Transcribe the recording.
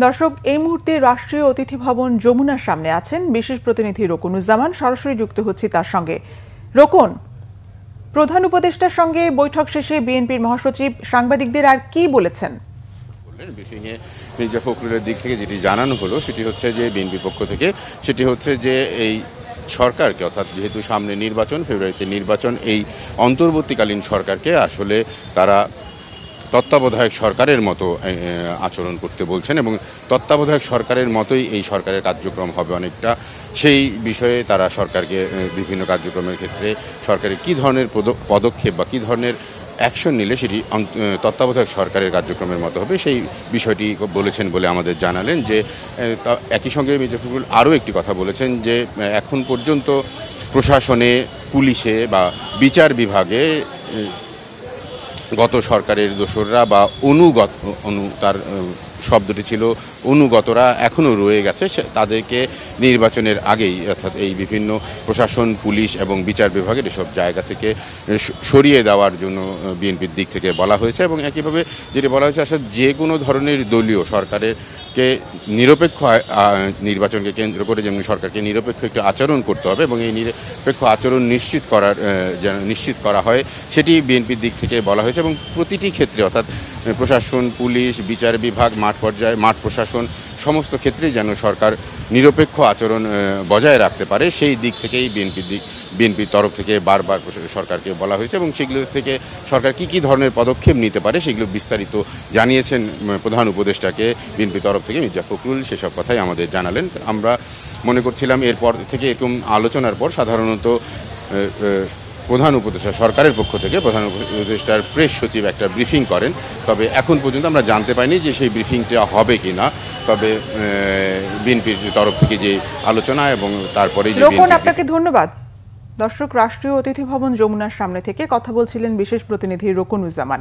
দর্শক, এই মুহূর্তে রাষ্ট্রীয় অতিথি ভবন যমুনার সামনে আছেন বিশেষ প্রতিনিধি রোকনুজ্জামান। সরাসরি যুক্ত হচ্ছি তার সঙ্গে। রোকন, প্রধান উপদেষ্টার সঙ্গে বৈঠক শেষে বিএনপির মহাসচিব সাংবাদিকদের আর কি বলেছেন? ব্রিফিংয়ে মির্জা ফখরুলের দিক থেকে যেটি জানানো হলো সেটি হচ্ছে যে বিএনপির পক্ষ থেকে সেটি হচ্ছে যে এই সরকারকে, অর্থাৎ যেহেতু সামনে নির্বাচন, ফেব্রুয়ারিতে নির্বাচন, এই অন্তর্বর্তীকালীন সরকারকে আসলে তারা তত্ত্বাবধায়ক সরকারের মতো আচরণ করতে বলছেন এবং তত্ত্বাবধায়ক সরকারের মতোই এই সরকারের কার্যক্রম হবে অনেকটা। সেই বিষয়ে তারা সরকারকে বিভিন্ন কার্যক্রমের ক্ষেত্রে সরকারের কী ধরনের পদক্ষেপ বা কী ধরনের অ্যাকশন নিলে সেটি তত্ত্বাবধায়ক সরকারের কার্যক্রমের মতো হবে সেই বিষয়টি বলেছেন বলে আমাদের জানালেন। যে একই সঙ্গে মির্জা ফখরুল আরও একটি কথা বলেছেন যে এখন পর্যন্ত প্রশাসনে, পুলিশে বা বিচার বিভাগে গত সরকারের দোসররা বা তার শব্দটি ছিল অনুগতরা এখনও রয়ে গেছে, তাদেরকে নির্বাচনের আগেই, অর্থাৎ এই বিভিন্ন প্রশাসন, পুলিশ এবং বিচার বিভাগের এসব জায়গা থেকে সরিয়ে দেওয়ার জন্য বিএনপির দিক থেকে বলা হয়েছে। এবং একইভাবে যেটি বলা হয়েছে, আসলে যে কোনো ধরনের দলীয় সরকারের নিরপেক্ষ নির্বাচনকে কেন্দ্র করে যেমন সরকারকে নিরপেক্ষ একটি আচরণ করতে হবে এবং এই নিরপেক্ষ আচরণ নিশ্চিত করা হয় সেটি বিএনপির দিক থেকে বলা হয়েছে। এবং প্রতিটি ক্ষেত্রে, অর্থাৎ প্রশাসন, পুলিশ, বিচার বিভাগ, মাঠ প্রশাসন সমস্ত ক্ষেত্রেই যেন সরকার নিরপেক্ষ আচরণ বজায় রাখতে পারে সেই দিক থেকেই বিএনপির তরফ থেকে বারবার সরকারকে বলা হয়েছে এবং সেগুলো থেকে সরকার কী ধরনের পদক্ষেপ নিতে পারে সেগুলো বিস্তারিত জানিয়েছেন প্রধান উপদেষ্টাকে বিএনপির তরফ থেকে মির্জা ফখরুল। সেসব কথাই আমাদের জানালেন। আমরা মনে করছিলাম এরপর থেকে এরকম আলোচনার পর সাধারণত প্রধান উপদেষ্টা, সরকারের পক্ষ থেকে প্রধান উপদেষ্টার প্রেস সচিব একটা ব্রিফিং করেন, তবে এখন পর্যন্ত আমরা জানতে পাইনি যে সেই ব্রিফিংটা হবে কি না। তবে বিএনপির তরফ থেকে যে আলোচনা এবং তারপরে আপনাকে ধন্যবাদ। দর্শক, রাষ্ট্রীয় অতিথি ভবন যমুনার সামনে থেকে কথা বলছিলেন বিশেষ প্রতিনিধি রোকনুজ্জামান।